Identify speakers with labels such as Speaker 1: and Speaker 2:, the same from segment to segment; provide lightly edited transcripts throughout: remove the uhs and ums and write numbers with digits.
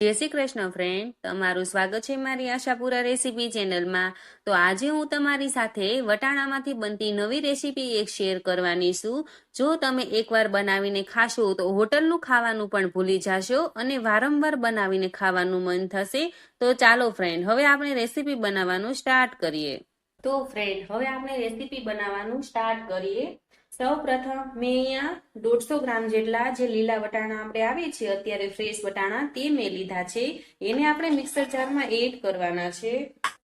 Speaker 1: જય શ્રી કૃષ્ણ ફ્રેન્ડ, તમારું સ્વાગત છે મારી આશાપુરા રેસીપી ચેનલમાં. તો આજે હું તમારી સાથે વટાણામાંથી બનતી નવી રેસીપી એક શેર કરવાની છું. જો તમે એકવાર બનાવીને ખાશો તો હોટલનું ખાવાનું પણ ભૂલી જશો અને વારંવાર બનાવીને ખાવાનું મન થશે. તો ચાલો ફ્રેન્ડ, હવે આપણે રેસીપી બનાવવાનું સ્ટાર્ટ કરીએ. તો ફ્રેન્ડ, હવે આપણે રેસીપી બનાવવાનું સ્ટાર્ટ કરીએ. સૌ પ્રથમ મેં અહીંયા 150 ગ્રામ જેટલા જે લીલા વટાણા આપણે આવે છે અત્યારે ફ્રેશ વટાણા તે મેં લીધા છે. એને આપણે મિક્સર જારમાં એડ કરવાના છે.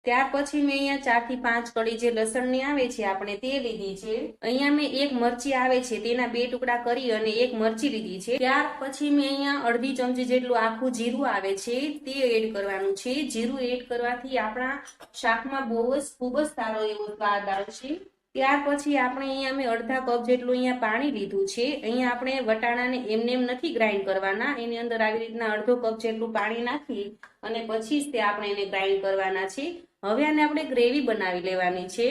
Speaker 1: ત્યાર પછી મેં અહીંયા 4 થી 5 કળી જે લસણની આવે છે આપણે તે લીધી છે. અહીંયા મેં એક મરચી આવે છે તેના 2 ટુકડા કરી અને એક મરચી લીધી છે. ત્યાર પછી મેં અહીંયા અડધી ચમચી જેટલું આખું જીરું આવે છે તે એડ કરવાનું છે. જીરું એડ કરવાથી આપણા શાકમાં ખૂબ જ સારો એવો સ્વાદ આવશે. ત્યાર પછી આપણે અહીંયા મેં અડધા કપ જેટલું અહીંયા પાણી લીધું છે. અહીંયા આપણે વટાણાને એમને એમ નથી ગ્રાઇન્ડ કરવાના, એની અંદર આવી રીતના અડધો કપ જેટલું પાણી નાખી અને પછી જ તે આપણે એને ગ્રાઇન્ડ કરવાના છે. હવે આને આપણે ગ્રેવી બનાવી લેવાની છે.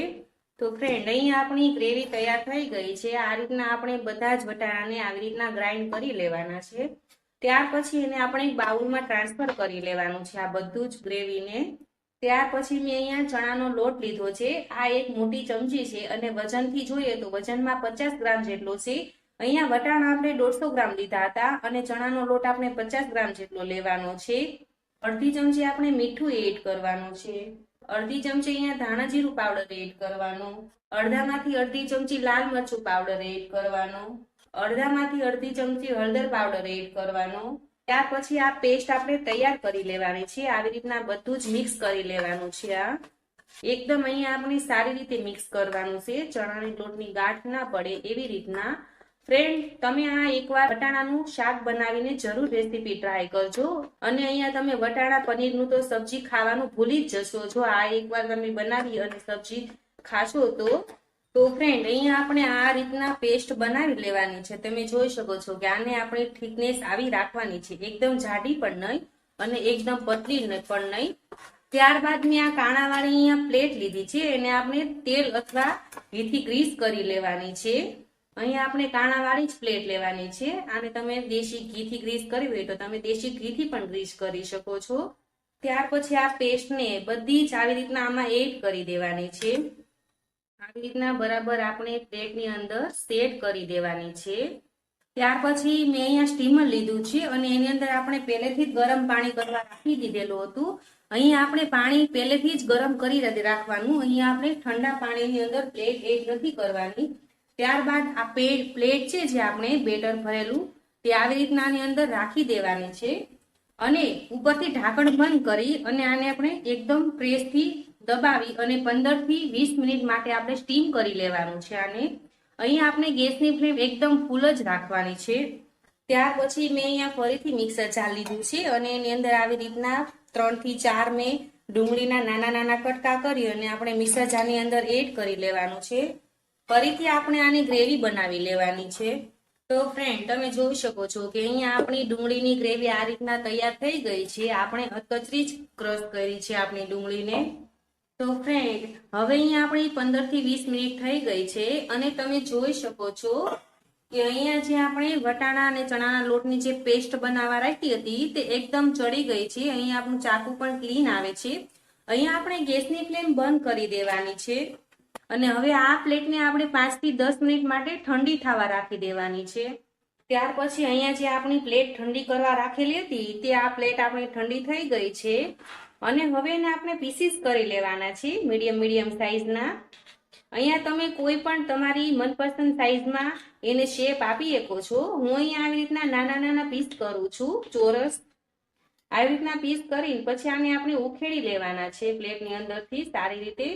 Speaker 1: તો ફ્રેન્ડ, અહીંયા આપણી ગ્રેવી તૈયાર થઈ ગઈ છે. આ રીતના આપણે બધા જ વટાણાને આવી રીતના ગ્રાઇન્ડ કરી લેવાના છે. ત્યાર પછી એને આપણે બાઉલમાં ટ્રાન્સફર કરી લેવાનું છે આ બધું જ ગ્રેવીને. ત્યાર પછી મેં અહીંયા ચણાનો લોટ લીધો છે. આ એક મોટી ચમચી છે અને વજનથી જોઈએ તો વજનમાં 50 ગ્રામ જેટલો છે. અહીંયા વટાણા આપણે 150 ગ્રામ લીધા હતા અને ચણાનો લોટ આપણે 50 ગ્રામ જેટલો લેવાનો છે. અડધી ચમચી આપણે મીઠું એડ કરવાનું છે. અડધી ચમચી અહીંયા ધાણા જીરું પાવડર એડ કરવાનો. અડધામાંથી અડધી ચમચી લાલ મરચું પાવડર એડ કરવાનો. અડધામાંથી અડધી ચમચી હળદર પાવડર એડ કરવાનો. ત્યાર પછી આ પેસ્ટ આપણે તૈયાર કરી લેવાની છે. આવી રીતના બધું જ મિક્સ કરી લેવાનું છે. આ એકદમ અહીંયા આપણે સારી રીતે મિક્સ કરવાનું છે, ચણાની લોટની ગાંઠ ના પડે એવી રીતના. ફ્રેન્ડ, તમે આ એકવાર વટાણાનું શાક બનાવીને જરૂર રેસીપી ટ્રાય કરજો. અને અહીંયા તમે વટાણા પનીરનું તો સબ્જી ખાવાનું ભૂલી જ જશો જો આ એકવાર તમે બનાવી અને સબ્જી ખાશો તો ફ્રેન્ડ, અહીંયા આપણે આ રીતના પેસ્ટ બનાવી લેવાની છે. તમે જોઈ શકો છો કે આને આપણે થિકનેસ આવી રાખવાની છે, એકદમ જાડી પણ નહીં અને એકદમ પતલી પણ નહીં. ત્યારબાદ મેં આ કાણાવાળી અહીંયા પ્લેટ લીધી છે. એને આપણે તેલ અથવા ઘીથી ગ્રીસ કરી લેવાની છે. અહીંયા આપણે કાણાવાળી જ પ્લેટ લેવાની છે. આને તમે દેશી ઘીથી ગ્રીસ કરવી હોય તો તમે દેશી ઘીથી પણ ગ્રીસ કરી શકો છો. ત્યાર પછી આ પેસ્ટને બધી જ આવી રીતના આમાં એડ કરી દેવાની છે. આવી રીતના બરાબર આપણે પ્લેટની અંદર સેટ કરી દેવાની છે. ત્યાર પછી મેં અહીંયા સ્ટીમર લીધું છે અને એની અંદર આપણે પહેલેથી જ ગરમ પાણી કરવા રાખી દીધેલું હતું. અહીંયા આપણે પાણી પહેલેથી જ ગરમ કરી રાખવાનું. અહીંયા આપણે ઠંડા પાણીની અંદર પ્લેટ એડ નથી કરવાની. ત્યારબાદ આ પ્લેટ છે જે આપણે બેટર ભરેલું તે આવી રીતના આની અંદર રાખી દેવાની છે અને ઉપરથી ઢાંકણ બંધ કરી અને આને આપણે એકદમ પ્રેસથી દબાવી અને 15 થી 20 મિનિટ માટે આપણે સ્ટીમ કરી લેવાનું છે આને. અહીંયા આપણે ગેસની ફ્લેમ એકદમ ફૂલ જ રાખવાની છે. ત્યાર પછી મેં અહીંયા ફરીથી મિક્સર જાર લીધું છે અને એની અંદર આવી રીતના 3 થી 4 મેં ડુંગળીના નાના નાના કટકા કરી અને આપણે મિક્સર જારની અંદર એડ કરી લેવાનું છે. ફરીથી આપણે આની ગ્રેવી બનાવી લેવાની છે. તો ફ્રેન્ડ, તમે જોઈ શકો છો કે અહીંયા આપણી ડુંગળીની ગ્રેવી આ રીતના તૈયાર થઈ ગઈ છે. આપણે અધકચરી જ ક્રશ કરી છે આપણી ડુંગળીને. તો ફ્રેન્ડ, હવે અહીંયા આપણી 15 થી 20 મિનિટ થઈ ગઈ છે અને તમે જોઈ શકો છો કે અહીંયા જે આપણે વટાણા અને ચણાના લોટની જે પેસ્ટ બનાવવા રાખી હતી તે એકદમ ચડી ગઈ છે. અહીંયા આપણું ચાકુ પણ ક્લીન આવે છે. અહીંયા આપણે ગેસની ફ્લેમ બંધ કરી દેવાની છે અને હવે આ પ્લેટને આપણે 5 થી 10 મિનિટ માટે ઠંડી થવા રાખી દેવાની છે. ત્યાર પછી અહીંયા જે આપણી પ્લેટ ઠંડી કરવા રાખેલી હતી તે આ પ્લેટ આપણી ઠંડી થઈ ગઈ છે અને હવે એને આપણે પીસીસ કરી લેવાના છે મીડિયમ સાઈઝના. અહીંયા તમે કોઈ પણ તમારી મનપસંદ સાઈઝમાં એને શેપ આપી શકો છો. હું અહીંયા આવી રીતના નાના નાના પીસ કરું છું, ચોરસ આવી રીતના પીસ કરીને પછી આને આપણે ઉખેડી લેવાના છે પ્લેટની અંદરથી સારી રીતે.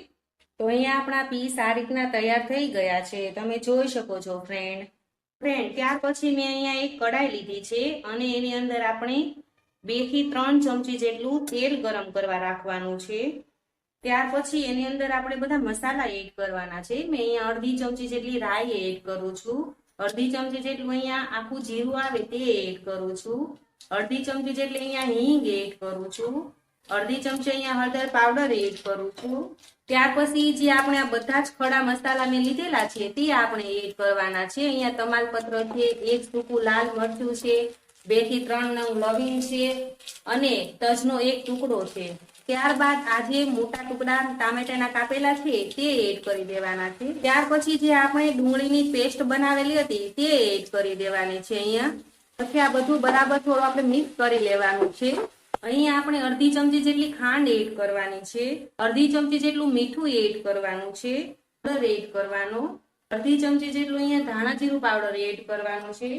Speaker 1: તો અહીંયા આપણા પીસ આ રીતના તૈયાર થઈ ગયા છે, તમે જોઈ શકો છો ફ્રેન્ડ. ત્યાર પછી મેં અહીંયા એક કડાઈ લીધી છે અને એની અંદર આપણે 2 થી 3 ચમચી જેટલું તેલ ગરમ કરવા રાખવાનું છે. ત્યાર પછી એની અંદર આપણે બધા મસાલા એડ કરવાના છે. મેં અહીંયા અડધી ચમચી જેટલી રાઈ એડ કરું છું. અડધી ચમચી જેટલું અહીંયા આખું જીરું આવે તે એડ કરું છું. અડધી ચમચી જેટલી અહીંયા હિંગ એડ કરું છું. અડધી ચમચી અહીંયા હળદર પાવડર એડ કરું છું. ત્યાર પછી જે આપણે આ બધા જ ખડા મસાલા મેં લીધેલા છે તે આપણે એડ કરવાના છે. અહીંયા તમાલપત્ર છે, એક સૂકું લાલ મરચું છે, 2 થી 3 નંગ લવિંગ છે અને તજનો એક ટુકડો છે. ત્યારબાદ આ જે મોટા ટુકડા ટામેટાના કાપેલા છે તે એડ કરી દેવાના છે. ત્યાર પછી જે આપણે ડુંગળીની પેસ્ટ બનાવેલી હતી તે એડ કરી દેવાની છે અહીંયા. પછી આ બધું બરાબર થોડું આપણે મિક્સ કરી લેવાનું છે. અહીંયા આપણે અડધી ચમચી જેટલી ખાંડ એડ કરવાની છે, અડધી ચમચી જેટલું મીઠું એડ કરવાનું છે, પાવડર એડ કરવાનો, અડધી ચમચી જેટલું અહીંયા ધાણા જીરું પાવડર એડ કરવાનું છે.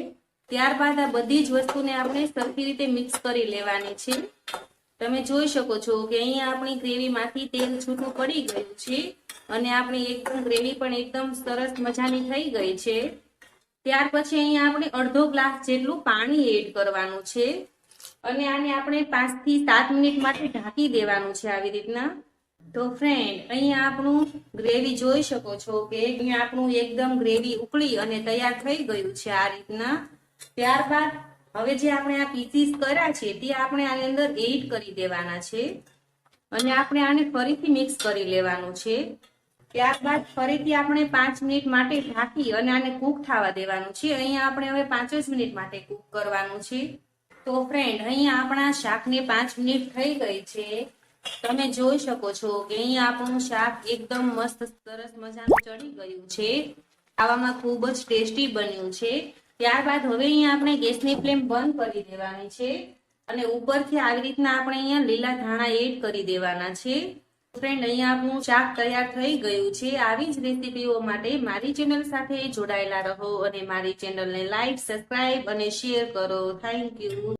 Speaker 1: ત્યારબાદ આ બધી જ વસ્તુને આપણે સરખી રીતે મિક્સ કરી લેવાની છે. તમે જોઈ શકો છો કે અહીંયા આપણી ગ્રેવીમાંથી તેલ છૂટું પડી ગયું છે અને આપણી એકદમ ગ્રેવી પણ એકદમ સરસ મજાની થઈ ગઈ છે. ત્યાર પછી અહીંયા આપણે અડધો ગ્લાસ જેટલું પાણી એડ કરવાનું છે અને આને આપણે 5 થી 7 મિનિટ માટે ઢાંકી દેવાનું છે આવી રીતના. તો ફ્રેન્ડ અહીંયા આપણું ગ્રેવી જોઈ શકો છો કે અહીંયા આપણું એકદમ ગ્રેવી ઉકળી અને તૈયાર થઈ ગયું છે આ રીતના. ત્યારબાદ હવે જે આપણે આ પીસીસ કર્યા છે તે આપણે આની અંદર એડ કરી દેવાના છે અને આપણે આને ફરીથી મિક્સ કરી લેવાનું છે. ત્યારબાદ ફરીથી આપણે 5 મિનિટ માટે ઢાંકી અને આને કૂક થવા દેવાનું છે. અહીંયા આપણે હવે 5 જ મિનિટ માટે કૂક કરવાનું છે. તો ફ્રેન્ડ અહીંયા આપણા શાકને 5 મિનિટ થઈ ગઈ છે. તમે જોઈ શકો છો કે અહીંયા આપણું શાક એકદમ મસ્ત સરસ મજાનું ચડી ગયું છે. ખાવામાં ખૂબ જ ટેસ્ટી બન્યું છે. ત્યારબાદ હવે અહીંયા આપણે ગેસની ફ્લેમ બંધ કરી દેવાની છે અને ઉપરથી આવી રીતના આપણે અહીંયા લીલા ધાણા એડ કરી દેવાના છે. ફ્રેન્ડ અહીંયા આપણું શાક તૈયાર થઈ ગયું છે. આવી જ રેસીપીઓ માટે મારી ચેનલ સાથે જોડાયેલા રહો અને મારી ચેનલને લાઈક, સબસ્ક્રાઇબ અને શેર કરો. Thank you.